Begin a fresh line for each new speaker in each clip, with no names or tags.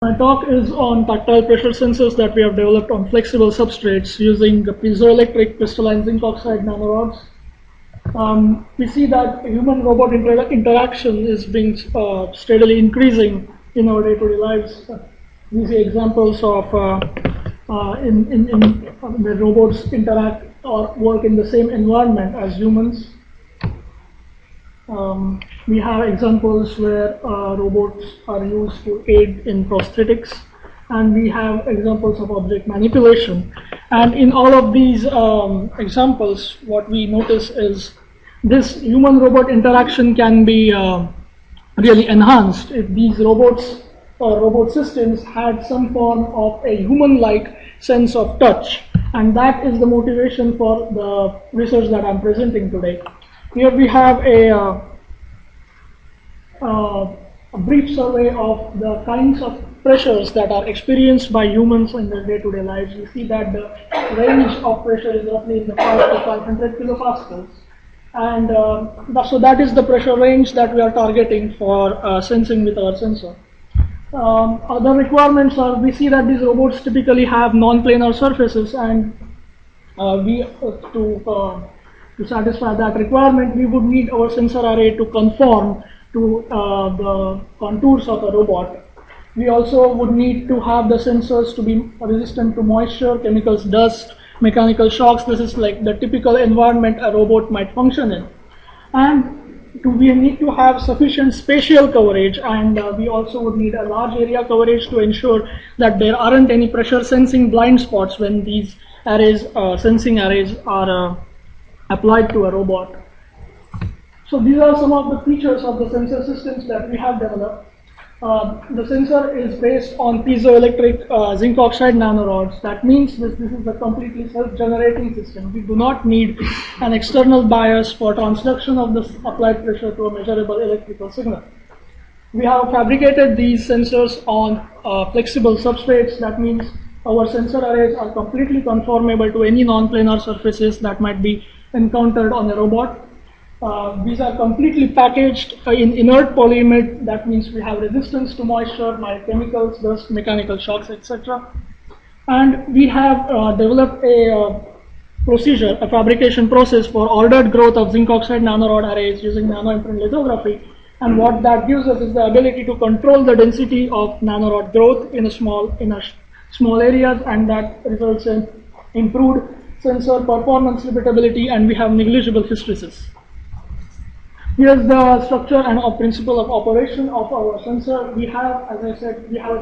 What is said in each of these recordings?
My talk is on tactile pressure sensors that we have developed on flexible substrates using the piezoelectric crystalline zinc oxide nanorods. We see that human-robot interaction is being steadily increasing in our day-to-day lives. We see examples of the robots interact or work in the same environment as humans. We have examples where robots are used to aid in prosthetics, and we have examples of object manipulation. And in all of these examples, what we notice is this human-robot interaction can be really enhanced if these robots or robot systems had some form of a human-like sense of touch. And that is the motivation for the research that I'm presenting today. Here we have a brief survey of the kinds of pressures that are experienced by humans in their day-to-day lives. You see that the range of pressure is roughly in the 5 to 500 kilopascals. And so that is the pressure range that we are targeting for sensing with our sensor. Other requirements are, we see that these robots typically have non-planar surfaces, and to satisfy that requirement, we would need our sensor array to conform to the contours of a robot. We also would need to have the sensors to be resistant to moisture, chemicals, dust, mechanical shocks. This is like the typical environment a robot might function in. And we need to have sufficient spatial coverage, and we also would need a large area coverage to ensure that there aren't any pressure sensing blind spots when these arrays, sensing arrays are applied to a robot. So these are some of the features of the sensor systems that we have developed. The sensor is based on piezoelectric zinc oxide nanorods. That means this is a completely self-generating system. We do not need an external bias for transduction of the applied pressure to a measurable electrical signal. We have fabricated these sensors on flexible substrates. That means our sensor arrays are completely conformable to any non-planar surfaces that might be encountered on a robot. These are completely packaged in inert polyimide. That means we have resistance to moisture, mild chemicals, dust, mechanical shocks, etc. And we have developed a procedure, a fabrication process for ordered growth of zinc oxide nanorod arrays using nano imprint lithography. And what that gives us is the ability to control the density of nanorod growth in small areas, and that results in improved sensor performance, repeatability, and we have negligible hysteresis. Here's the structure and principle of operation of our sensor. We have, as I said, we have a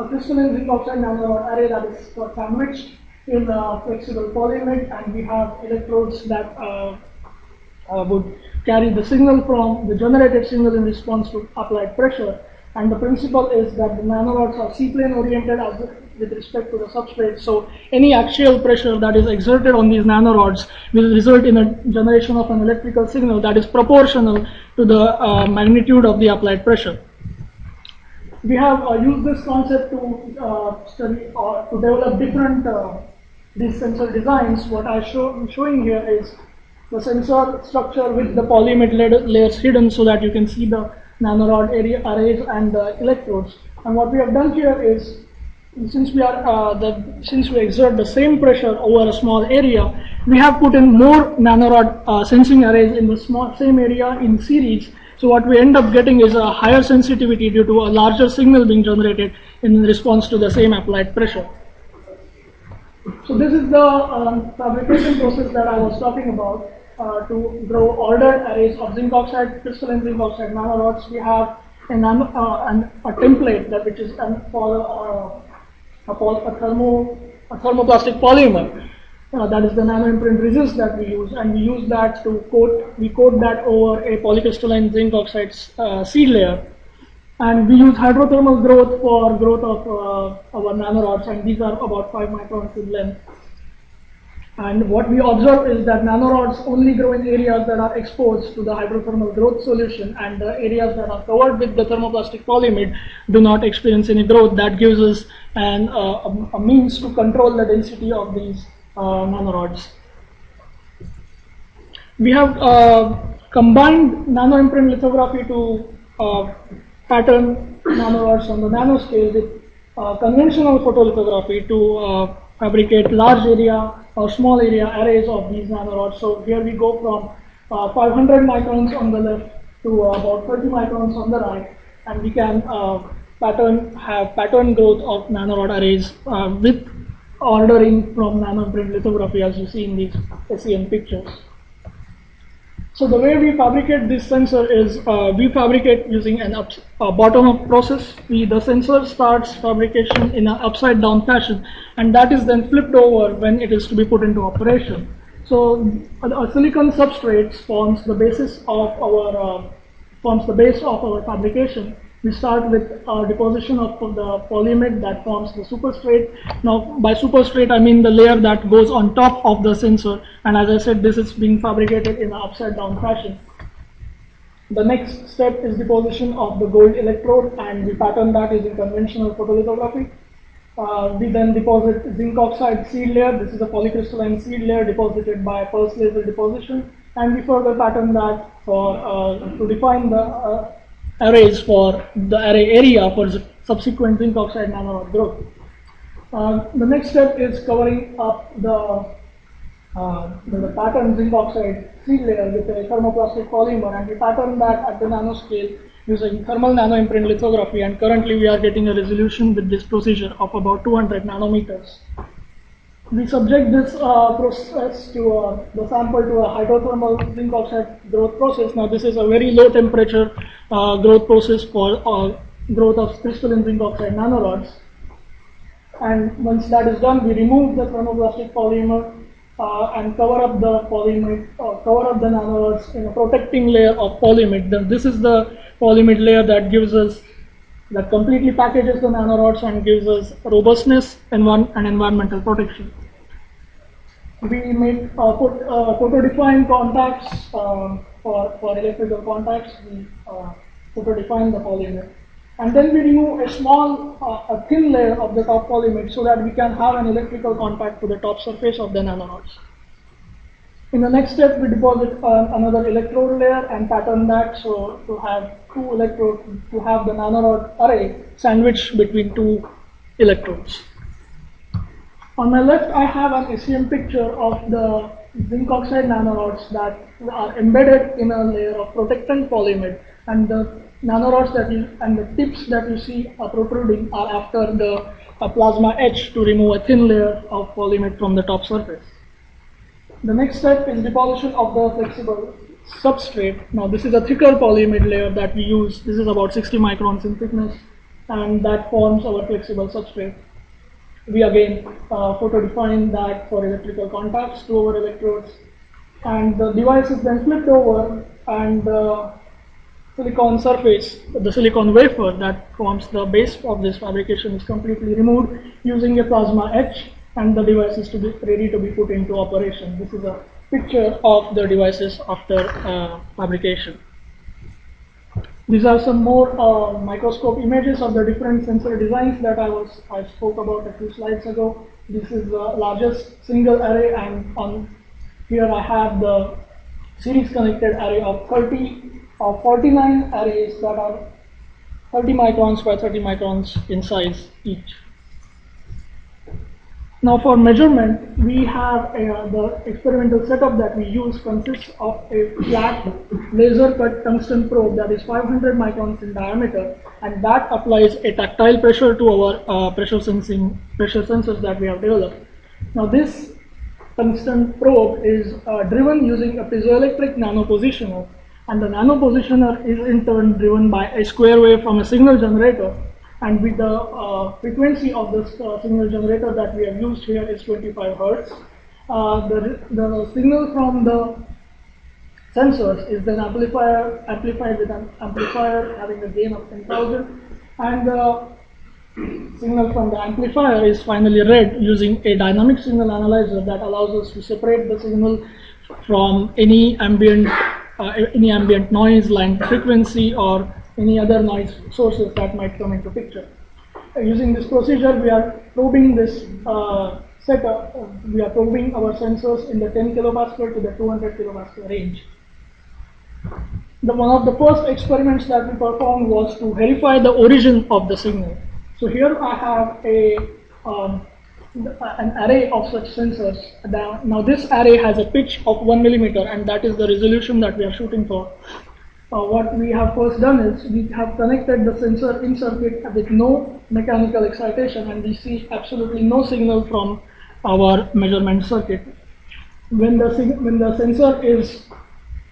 crystalline zinc oxide nanorod array that is sandwiched in a flexible polyimide, and we have electrodes that would carry the signal from the generated signal in response to applied pressure. And the principle is that the nanorods are C-plane oriented with respect to the substrate. So any axial pressure that is exerted on these nanorods will result in a generation of an electrical signal that is proportional to the magnitude of the applied pressure. We have used this concept to study or to develop different these sensor designs. What I'm showing here is the sensor structure with the polyimide layers hidden so that you can see the nanorod arrays and the electrodes. And what we have done here is, since we exert the same pressure over a small area, we have put in more nanorod sensing arrays in the same area in series. So what we end up getting is a higher sensitivity due to a larger signal being generated in response to the same applied pressure. So this is the fabrication process that I was talking about. To grow ordered arrays of crystalline zinc oxide nanorods, we have a template which is a thermoplastic polymer. That is the nano imprint resist that we use, and we use that to coat that over a polycrystalline zinc oxide seed layer. And we use hydrothermal growth for growth of our nanorods, and these are about 5 microns in length. And what we observe is that nanorods only grow in areas that are exposed to the hydrothermal growth solution, and the areas that are covered with the thermoplastic polyimide do not experience any growth. That gives us a means to control the density of these nanorods. We have combined nano imprint lithography to pattern nanorods on the nanoscale with conventional photolithography to fabricate large area or small area arrays of these nanorods. So here we go from 500 microns on the left to about 30 microns on the right, and we can have pattern growth of nanorod arrays with ordering from nano imprint lithography, as you see in these SEM pictures. So the way we fabricate this sensor is we fabricate using a bottom-up process. The sensor starts fabrication in an upside-down fashion, and that is then flipped over when it is to be put into operation. So a silicon substrate forms the basis of our base of our fabrication. We start with deposition of the polyimide that forms the superstrate. Now, by superstrate, I mean the layer that goes on top of the sensor. And as I said, this is being fabricated in an upside-down fashion. The next step is deposition of the gold electrode, and we pattern that using conventional photolithography. We then deposit zinc oxide seed layer. This is a polycrystalline seed layer deposited by pulse laser deposition, and we further pattern that for to define the arrays for the array area for subsequent zinc oxide nanorod growth. The next step is covering up the pattern zinc oxide seed layer with a thermoplastic polymer, and we pattern that at the nanoscale using thermal nano imprint lithography, and currently we are getting a resolution with this procedure of about 200 nanometers. We subject this process to the sample to a hydrothermal zinc oxide growth process. Now this is a very low temperature growth process for growth of crystalline zinc oxide nanorods. And once that is done, we remove the thermoplastic polymer and cover up the polyimide, cover up the nanorods in a protecting layer of polyimide. Then this is the polyimide layer that gives us, that completely packages the nanorods and gives us robustness and environmental protection. We make photo-defined contacts for electrical contacts. We photo-define the polyimide, and then we remove a small, a thin layer of the top polyimide so that we can have an electrical contact to the top surface of the nanorods. In the next step, we deposit another electrode layer and pattern that so to have two electrodes, to have the nanorod array sandwiched between two electrodes. On my left, I have an SEM picture of the zinc oxide nanorods that are embedded in a layer of protectant polyimide, and the nanorods and the tips that you see are protruding are after the plasma etch to remove a thin layer of polyimide from the top surface. The next step is deposition of the flexible substrate. Now this is a thicker polyimide layer that we use. This is about 60 microns in thickness, and that forms our flexible substrate. We again photo-define that for electrical contacts to our electrodes, and the device is then flipped over, and the silicon surface, the silicon wafer that forms the base of this fabrication is completely removed using a plasma etch, and the device is to be ready to be put into operation. This is a picture of the devices after fabrication. These are some more microscope images of the different sensor designs that I spoke about a few slides ago. This is the largest single array, and on here I have the series connected array of 49 arrays that are 30 microns by 30 microns in size each. Now for measurement, we have the experimental setup that we use consists of a flat laser cut tungsten probe that is 500 microns in diameter, and that applies a tactile pressure to our pressure sensors that we have developed. Now this tungsten probe is driven using a piezoelectric nano positioner, and the nano positioner is in turn driven by a square wave from a signal generator. And with the frequency of this signal generator that we have used here is 25 Hertz. The signal from the sensors is then amplified with an amplifier having a gain of 10,000, and the signal from the amplifier is finally read using a dynamic signal analyzer that allows us to separate the signal from any ambient noise, line frequency, or any other noise sources that might come into picture. Using this procedure, we are probing this setup. We are probing our sensors in the 10 kilopascal to the 200 kilopascal range. one of the first experiments that we performed was to verify the origin of the signal. So here I have an array of such sensors. Now this array has a pitch of 1 millimeter, and that is the resolution that we are shooting for. What we have first done is we have connected the sensor in circuit with no mechanical excitation, and we see absolutely no signal from our measurement circuit. When the sensor is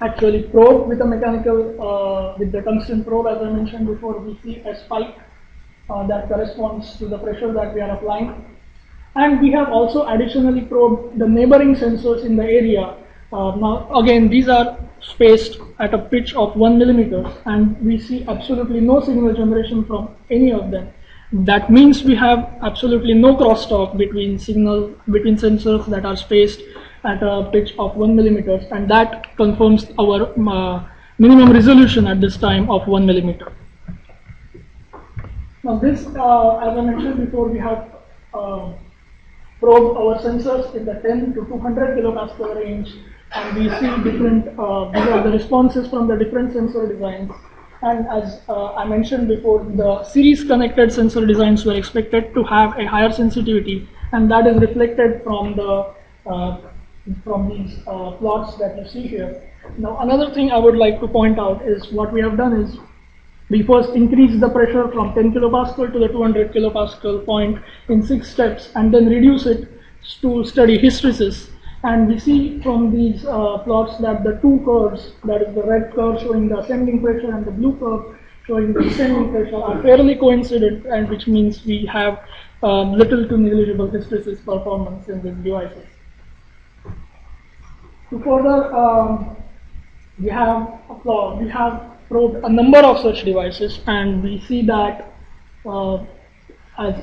actually probed with a mechanical, with the tungsten probe, as I mentioned before, we see a spike that corresponds to the pressure that we are applying. And we have also additionally probed the neighboring sensors in the area. Now again, these are spaced at a pitch of 1 millimeter, and we see absolutely no signal generation from any of them. That means we have absolutely no crosstalk between sensors that are spaced at a pitch of 1 millimeter, and that confirms our minimum resolution at this time of 1 millimeter. Now this, as I mentioned before, we have probe our sensors in the 10 to 200 kilopascal range, and we see different, these are the responses from the different sensor designs. And as I mentioned before, the series connected sensor designs were expected to have a higher sensitivity, and that is reflected from these plots that you see here. Now another thing I would like to point out is what we have done is we first increase the pressure from 10 kilopascal to the 200 kilopascal point in 6 steps, and then reduce it to study hysteresis. And we see from these plots that the two curves, that is the red curve showing the ascending pressure and the blue curve showing the descending pressure, are fairly coincident, and which means we have little to negligible hysteresis performance in these devices. To further, we have probed a number of such devices, and we see that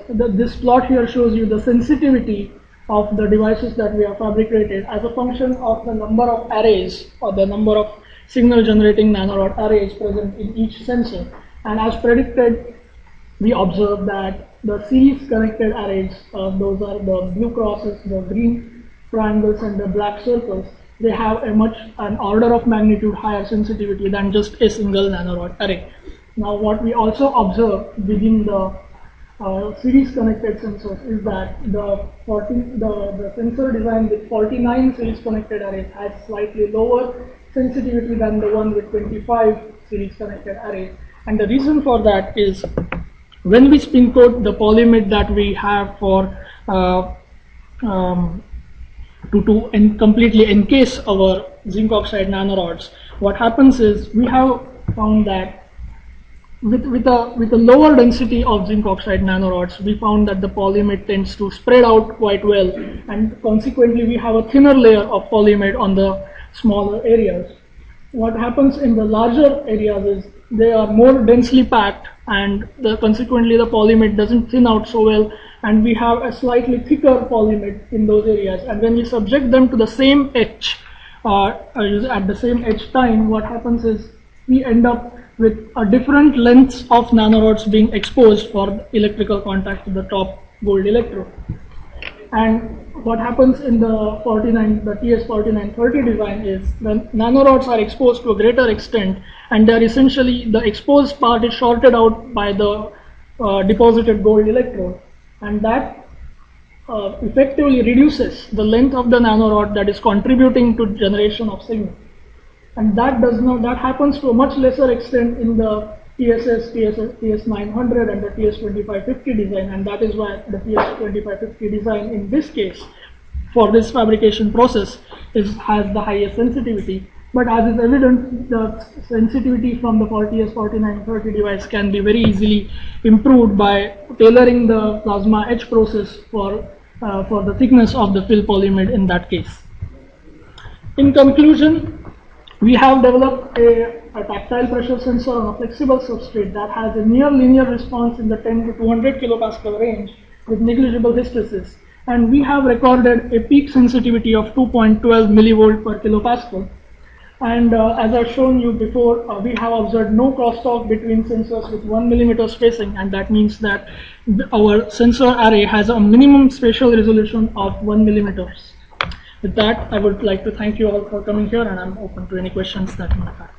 this plot here shows you the sensitivity of the devices that we have fabricated as a function of the number of arrays, or the number of signal generating nanorod arrays present in each sensor. And as predicted, we observed that the series connected arrays, those are the blue crosses, the green triangles, and the black circles, they have an order of magnitude higher sensitivity than just a single nanorod array. Now what we also observe within the series connected sensors is that the sensor design with 49 series connected arrays has slightly lower sensitivity than the one with 25 series connected arrays. And the reason for that is when we spin coat the polyimide that we have for to completely encase our zinc oxide nanorods, what happens is we have found that with a lower density of zinc oxide nanorods, we found that the polyimide tends to spread out quite well, and consequently we have a thinner layer of polyimide on the smaller areas. What happens in the larger areas is they are more densely packed, and consequently the polyimide doesn't thin out so well, and we have a slightly thicker polyimide in those areas. And when we subject them to the same etch at the same etch time, what happens is we end up with a different lengths of nanorods being exposed for electrical contact to the top gold electrode. And what happens in the TS4930 design is the nanorods are exposed to a greater extent, and they are essentially, the exposed part is shorted out by the deposited gold electrode, and that effectively reduces the length of the nanorod that is contributing to generation of signal. And that happens to a much lesser extent in the TS900 and the TS2550 design, and that is why the TS2550 design in this case for this fabrication process has the highest sensitivity. But as is evident, the sensitivity from the TS4930 device can be very easily improved by tailoring the plasma etch process for the thickness of the fill polyimide in that case. In conclusion, we have developed a tactile pressure sensor on a flexible substrate that has a near linear response in the 10 to 200 kilopascal range with negligible hysteresis, and we have recorded a peak sensitivity of 2.12 millivolt per kilopascal. And as I've shown you before, we have observed no crosstalk between sensors with 1 millimeter spacing, and that means that our sensor array has a minimum spatial resolution of 1 millimeters. With that, I would like to thank you all for coming here, and I'm open to any questions that you might have.